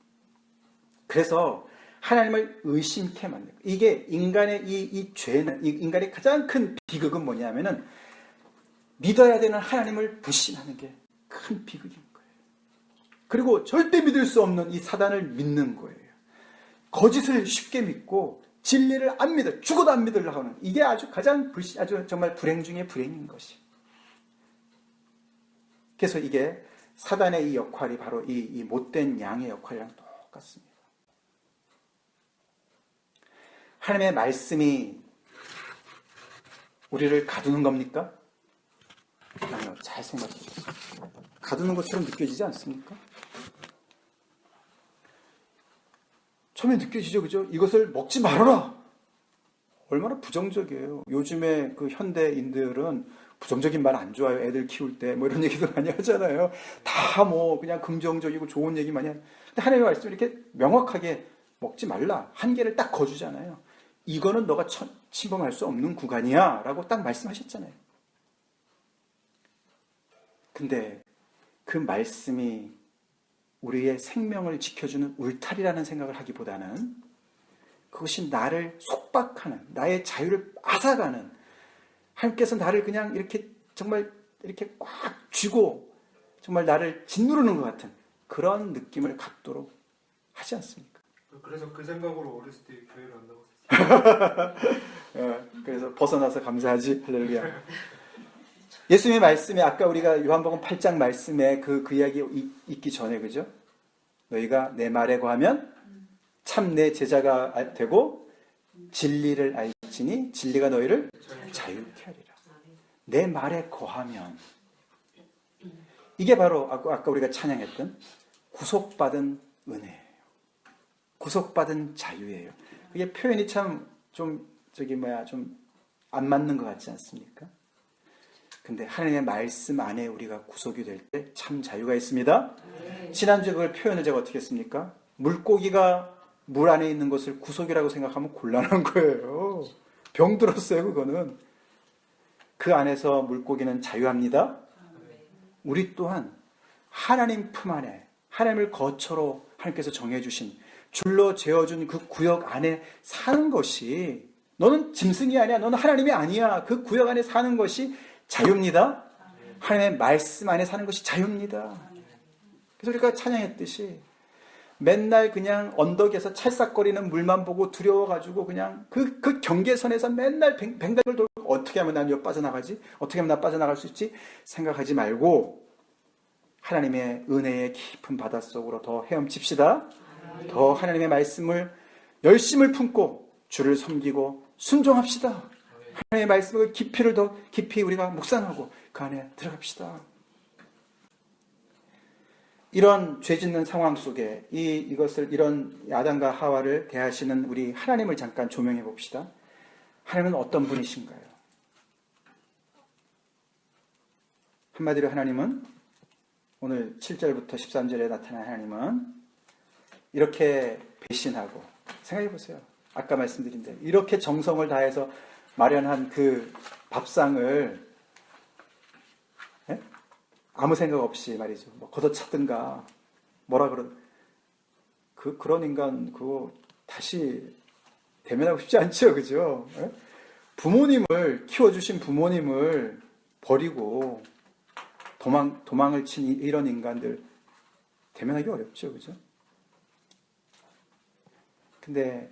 그래서 하나님을 의심케 만든 거예요. 이게 인간의 이 죄는, 인간의 가장 큰 비극은 뭐냐면은 믿어야 되는 하나님을 불신하는 게 큰 비극인 거예요. 그리고 절대 믿을 수 없는 이 사단을 믿는 거예요. 거짓을 쉽게 믿고 진리를 안 믿어, 죽어도 안 믿으려고 하는, 이게 아주 아주 정말 불행 중에 불행인 것이. 그래서 이게 사단의 이 역할이 바로 이 못된 양의 역할이랑 똑같습니다. 하나님의 말씀이 우리를 가두는 겁니까? 아니요, 잘 생각해 보세요. 가두는 것처럼 느껴지지 않습니까? 처음에 느껴지죠, 그죠? 이것을 먹지 말아라! 얼마나 부정적이에요. 요즘에 그 현대인들은 부정적인 말 안 좋아요. 애들 키울 때 뭐 이런 얘기도 많이 하잖아요. 다 뭐 그냥 긍정적이고 좋은 얘기 많이 하요. 근데 하나님의 말씀이 이렇게 명확하게 먹지 말라. 한계를 딱 거주잖아요. 이거는 너가 침범할 수 없는 구간이야 라고 딱 말씀하셨잖아요. 근데 그 말씀이 우리의 생명을 지켜주는 울타리라는 생각을 하기보다는 그것이 나를 속박하는, 나의 자유를 앗아가는, 하나님께서 나를 그냥 이렇게 정말 이렇게 꽉 쥐고 정말 나를 짓누르는 것 같은 그런 느낌을 갖도록 하지 않습니까? 그래서 그 생각으로 어렸을 때 교회를 안 나갔어요. 그래서 벗어나서 감사하지. 할렐루야. 예수님의 말씀에 아까 우리가 요한복음 8장 말씀에 그 이야기 있기 전에, 그죠? 너희가 내 말에 거하면 참 내 제자가 되고 진리를 알지니 진리가 너희를 자유케 하리라. 내 말에 거하면, 이게 바로 아까 우리가 찬양했던 구속받은 은혜예요. 구속받은 자유예요. 이게 표현이 참 좀 안 맞는 것 같지 않습니까? 근데 하나님의 말씀 안에 우리가 구속이 될 때 참 자유가 있습니다. 지난주에 그걸 표현을 제가 어떻게 했습니까? 물고기가 물 안에 있는 것을 구속이라고 생각하면 곤란한 거예요. 병들었어요, 그거는. 그 안에서 물고기는 자유합니다. 우리 또한 하나님 품 안에, 하나님을 거처로 하나님께서 정해주신, 줄로 재어준 그 구역 안에 사는 것이, 너는 짐승이 아니야, 너는 하나님이 아니야, 그 구역 안에 사는 것이 자유입니다. 하나님의 말씀 안에 사는 것이 자유입니다. 그래서 우리가 찬양했듯이 맨날 그냥 언덕에서 찰싹거리는 물만 보고 두려워가지고 그냥 그 경계선에서 맨날 뱅뱅을 돌고 어떻게 하면 난 여기 빠져나가지? 어떻게 하면 나 빠져나갈 수 있지? 생각하지 말고 하나님의 은혜의 깊은 바닷속으로 더 헤엄칩시다. 더 하나님의 말씀을 열심을 품고 주를 섬기고 순종합시다. 하나님의 말씀을 깊이를 더 깊이 우리가 묵상하고 그 안에 들어갑시다. 이런 죄 짓는 상황 속에 이런 아담과 하와를 대하시는 우리 하나님을 잠깐 조명해 봅시다. 하나님은 어떤 분이신가요? 한마디로 하나님은 오늘 7절부터 13절에 나타난 하나님은 이렇게 배신하고, 생각해 보세요. 아까 말씀드린 대로 이렇게 정성을 다해서 마련한 그 밥상을 아무 생각 없이 말이죠. 뭐 걷어차든가 뭐라 그런 인간 그거 다시 대면하고 싶지 않죠, 그죠? 부모님을 키워주신 부모님을 버리고 도망을 친 이런 인간들 대면하기 어렵죠, 그죠? 근데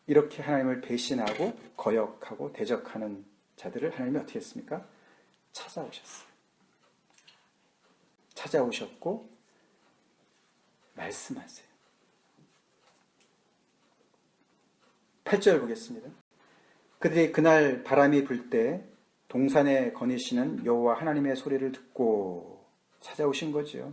이렇게 하나님을 배신하고 거역하고 대적하는 자들을 하나님이 어떻게 했습니까? 찾아오셨어요. 찾아오셨고 말씀하세요. 8절 보겠습니다. 그들이 그날 바람이 불 때 동산에 거니시는 여호와 하나님의 소리를 듣고 찾아오신 거죠.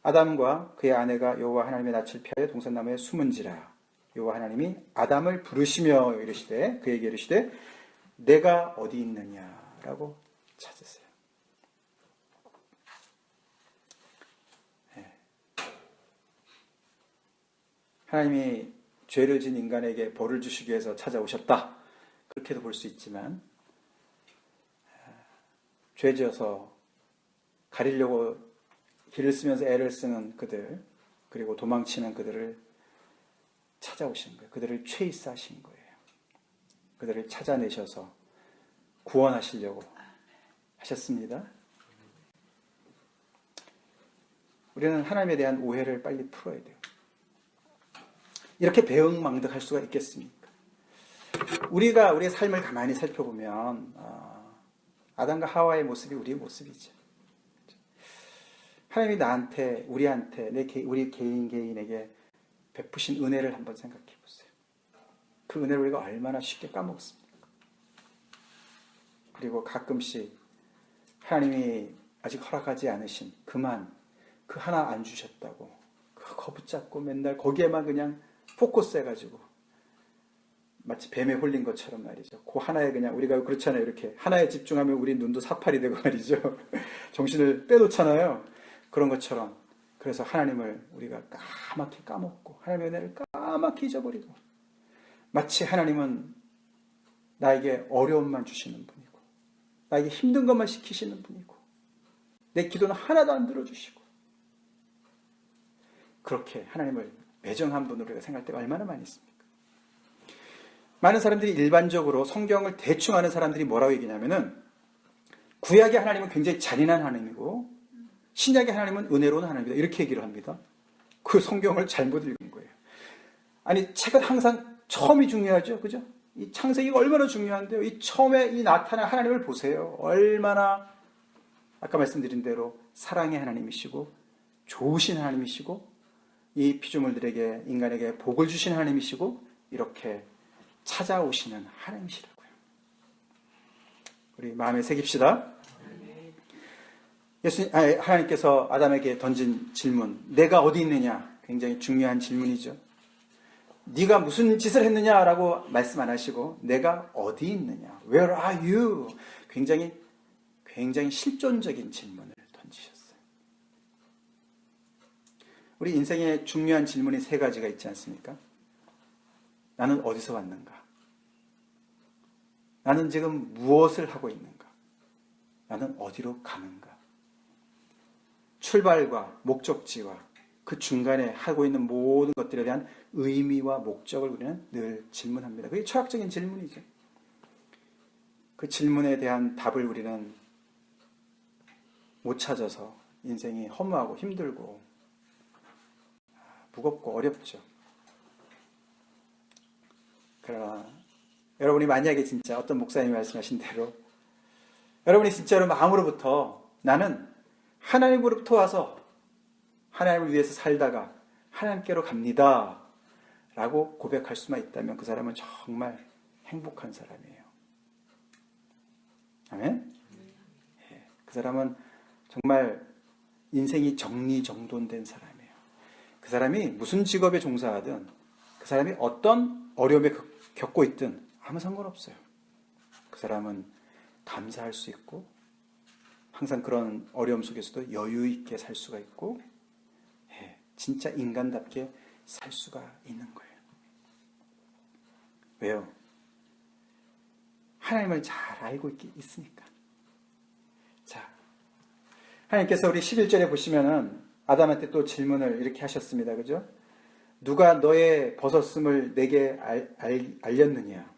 아담과 그의 아내가 여호와 하나님의 낯을 피하여 동산나무에 숨은지라. 여호와 하나님이 아담을 부르시며 이르시되 그에게 이르시되 내가 어디 있느냐라고 찾으세요. 하나님이 죄를 진 인간에게 벌을 주시기 위해서 찾아오셨다. 그렇게도 볼 수 있지만 죄 지어서 가리려고 길을 쓰면서 애를 쓰는 그들, 그리고 도망치는 그들을 찾아오신 거예요. 그들을 최이사하신 거예요. 그들을 찾아내셔서 구원하시려고 하셨습니다. 우리는 하나님에 대한 오해를 빨리 풀어야 돼요. 이렇게 배응망덕할 수가 있겠습니까? 우리가 우리의 삶을 가만히 살펴보면 아담과 하와의 모습이 우리의 모습이죠. 하나님이 나한테, 우리한테, 우리 개인에게 베푸신 은혜를 한번 생각해 보세요. 그 은혜를 우리가 얼마나 쉽게 까먹습니까? 그리고 가끔씩 하나님이 아직 허락하지 않으신 그 하나 안 주셨다고 그거 붙잡고 맨날 거기에만 그냥 포커스해가지고 마치 뱀에 홀린 것처럼 말이죠. 그 하나에 그냥 우리가 그렇잖아요. 이렇게 하나에 집중하면 우리 눈도 사팔이 되고 말이죠. 정신을 빼놓잖아요. 그런 것처럼 그래서 하나님을 우리가 까맣게 까먹고 하나님의 은혜를 까맣게 잊어버리고 마치 하나님은 나에게 어려움만 주시는 분이고 나에게 힘든 것만 시키시는 분이고 내 기도는 하나도 안 들어주시고 그렇게 하나님을 매정한 분으로 우리가 생각할 때가 얼마나 많이 있습니까? 많은 사람들이 일반적으로 성경을 대충 아는 사람들이 뭐라고 얘기냐면은 구약의 하나님은 굉장히 잔인한 하나님이고 신약의 하나님은 은혜로운 하나님이다. 이렇게 얘기를 합니다. 그 성경을 잘못 읽은 거예요. 아니, 책은 항상 처음이 중요하죠. 그죠? 이 창세기가 얼마나 중요한데요. 이 처음에 이 나타난 하나님을 보세요. 얼마나 아까 말씀드린 대로 사랑의 하나님이시고 좋으신 하나님이시고 이 피조물들에게 인간에게 복을 주신 하나님이시고 이렇게 찾아오시는 하나님이시라고요. 우리 마음에 새깁시다. 하나님께서 아담에게 던진 질문, 내가 어디 있느냐? 굉장히 중요한 질문이죠. 네가 무슨 짓을 했느냐라고 말씀 안 하시고 내가 어디 있느냐? Where are you? 굉장히 실존적인 질문을 던지셨어요. 우리 인생에 중요한 질문이 세 가지가 있지 않습니까? 나는 어디서 왔는가? 나는 지금 무엇을 하고 있는가? 나는 어디로 가는가? 출발과 목적지와 그 중간에 하고 있는 모든 것들에 대한 의미와 목적을 우리는 늘 질문합니다. 그게 철학적인 질문이죠. 그 질문에 대한 답을 우리는 못 찾아서 인생이 허무하고 힘들고 무겁고 어렵죠. 그러나 여러분이 만약에 진짜 어떤 목사님이 말씀하신 대로 여러분이 진짜로 마음으로부터 나는 하나님으로부터 와서 하나님을 위해서 살다가 하나님께로 갑니다 라고 고백할 수만 있다면 그 사람은 정말 행복한 사람이에요. 아멘? 그 사람은 정말 인생이 정리정돈된 사람이에요. 그 사람이 무슨 직업에 종사하든 그 사람이 어떤 어려움에 겪고 있든 아무 상관없어요. 그 사람은 감사할 수 있고 항상 그런 어려움 속에서도 여유 있게 살 수가 있고 진짜 인간답게 살 수가 있는 거예요. 왜요? 하나님을 잘 알고 있으니까. 자, 하나님께서 우리 11절에 보시면은 아담한테 또 질문을 이렇게 하셨습니다. 그죠? 누가 너의 벗었음을 내게 알렸느냐?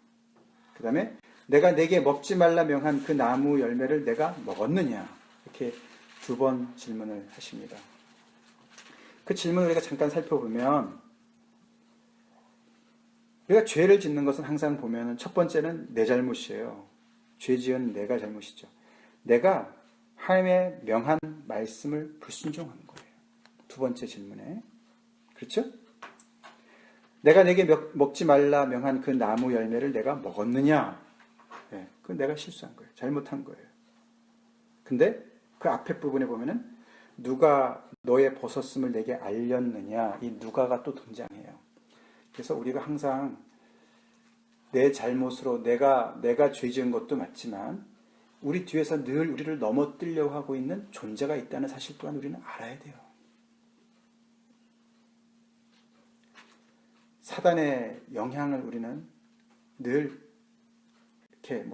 그 다음에 내가 내게 먹지 말라 명한 그 나무 열매를 내가 먹었느냐? 이렇게 두 번 질문을 하십니다. 그 질문을 우리가 잠깐 살펴보면 우리가 죄를 짓는 것은 항상 보면 첫 번째는 내 잘못이에요. 죄 지은 내가 잘못이죠. 내가 하나님의 명한 말씀을 불순종한 거예요. 두 번째 질문에. 그렇죠? 내가 내게 먹지 말라 명한 그 나무 열매를 내가 먹었느냐? 네, 그건 내가 실수한 거예요. 잘못한 거예요. 근데 그 앞에 부분에 보면은 누가 너의 벗었음을 내게 알렸느냐? 이 누가가 또 등장해요. 그래서 우리가 항상 내 잘못으로 내가 죄 지은 것도 맞지만 우리 뒤에서 늘 우리를 넘어뜨리려고 하고 있는 존재가 있다는 사실 또한 우리는 알아야 돼요. 사단의 영향을 우리는 늘 이렇게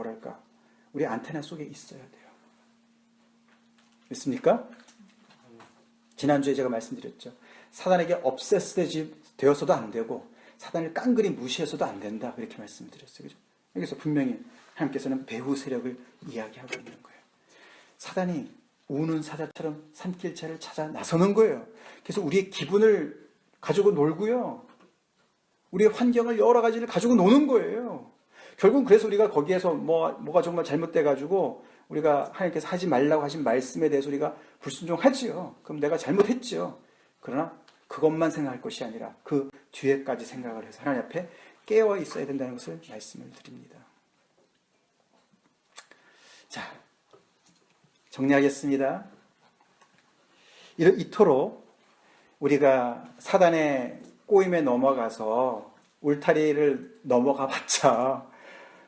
우리 안테나 속에 있어야 돼요. 믿습니까? 지난주에 제가 말씀드렸죠. 사단에게 obsessed 되어서도 안 되고 사단을 깡그리 무시해서도 안 된다. 그렇게 말씀드렸어요. 그죠? 여기서 분명히 하나님께서는 배후 세력을 이야기하고 있는 거예요. 사단이 우는 사자처럼 산길차를 찾아 나서는 거예요. 그래서 우리의 기분을 가지고 놀고요. 우리의 환경을 여러 가지를 가지고 노는 거예요. 결국은 그래서 우리가 거기에서 뭐가 정말 잘못돼가지고 우리가 하나님께서 하지 말라고 하신 말씀에 대해서 우리가 불순종하지요. 그럼 내가 잘못했지요. 그러나 그것만 생각할 것이 아니라 그 뒤에까지 생각을 해서 하나님 앞에 깨어 있어야 된다는 것을 말씀을 드립니다. 자, 정리하겠습니다. 이토록 우리가 사단의 꼬임에 넘어가서 울타리를 넘어가 봤자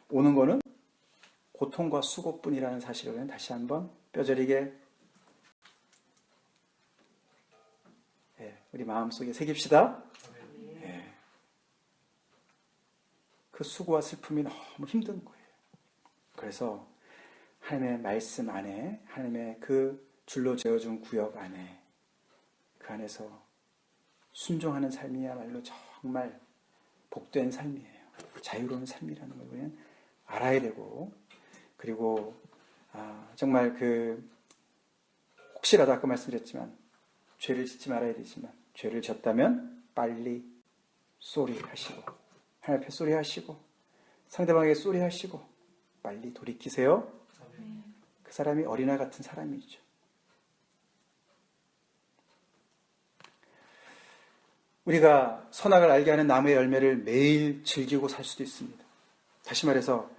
오는 거는 고통과 수고뿐이라는 사실을 다시 한번 뼈저리게 우리 마음속에 새깁시다. 그 수고와 슬픔이 너무 힘든 거예요. 그래서 하나님의 말씀 안에, 하나님의 그 줄로 재어준 구역 안에, 그 안에서 순종하는 삶이야말로 정말 복된 삶이에요. 자유로운 삶이라는 걸 우리는 알아야 되고, 그리고 정말 혹시라도 아까 말씀드렸지만 죄를 짓지 말아야 되지만 죄를 졌다면 빨리 쏘리하시고 하나님 앞에 쏘리하시고 상대방에게 쏘리하시고 빨리 돌이키세요. 그 사람이 어린아 같은 사람이죠. 우리가 선악을 알게 하는 나무의 열매를 매일 즐기고 살 수도 있습니다. 다시 말해서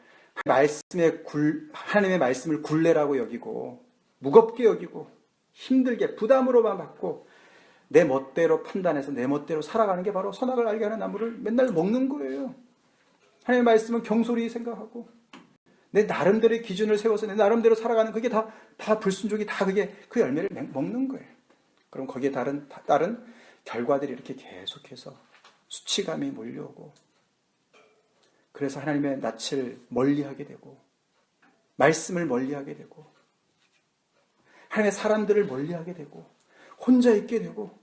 하나님의 말씀을 굴레라고 여기고 무겁게 여기고 힘들게 부담으로만 받고 내 멋대로 판단해서 내 멋대로 살아가는 게 바로 선악을 알게 하는 나무를 맨날 먹는 거예요. 하나님의 말씀은 경솔히 생각하고 내 나름대로의 기준을 세워서 내 나름대로 살아가는 그게 다 불순종이 다 그게 그 열매를 먹는 거예요. 그럼 거기에 따른 결과들이 이렇게 계속해서 수치감이 몰려오고 그래서 하나님의 낯을 멀리하게 되고 말씀을 멀리하게 되고 하나님의 사람들을 멀리하게 되고 혼자 있게 되고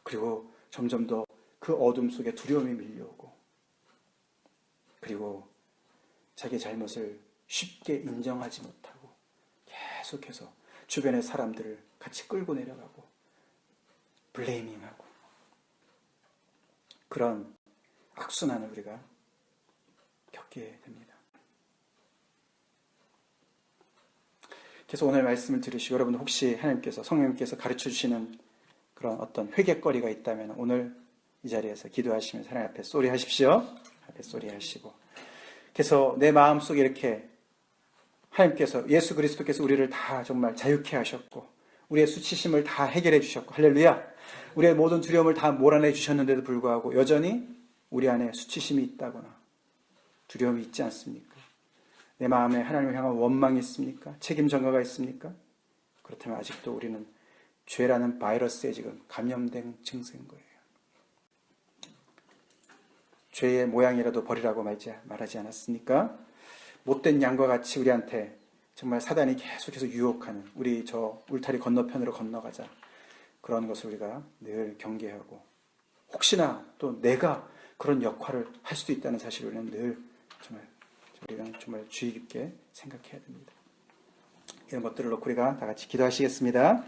그리고 점점 더 그 어둠 속에 두려움이 밀려오고 그리고 자기 잘못을 쉽게 인정하지 못하고 계속해서 주변의 사람들을 같이 끌고 내려가고 블레이밍하고 그런 악순환을 우리가 겪게 됩니다. 그래서 오늘 말씀을 들으시고 여러분 혹시 하나님께서 성령님께서 가르쳐 주시는 그런 어떤 회개거리가 있다면 오늘 이 자리에서 기도하시면서 하나님 앞에 쏘리하십시오. 앞에 쏘리하시고. 그래서 내 마음속에 이렇게 하나님께서 예수 그리스도께서 우리를 다 정말 자유케 하셨고 우리의 수치심을 다 해결해 주셨고 할렐루야. 우리의 모든 두려움을 다 몰아내 주셨는데도 불구하고 여전히 우리 안에 수치심이 있다거나 두려움이 있지 않습니까? 내 마음에 하나님을 향한 원망이 있습니까? 책임 전가가 있습니까? 그렇다면 아직도 우리는 죄라는 바이러스에 지금 감염된 증세인 거예요. 죄의 모양이라도 버리라고 말하지 않았습니까? 못된 양과 같이 우리한테 정말 사단이 계속해서 유혹하는 우리 저 울타리 건너편으로 건너가자. 그런 것을 우리가 늘 경계하고 혹시나 또 내가 그런 역할을 할 수도 있다는 사실을 우리는 늘 우리는 정말 주의 깊게 생각해야 됩니다. 이런 것들을 놓고 우리가 다 같이 기도하시겠습니다.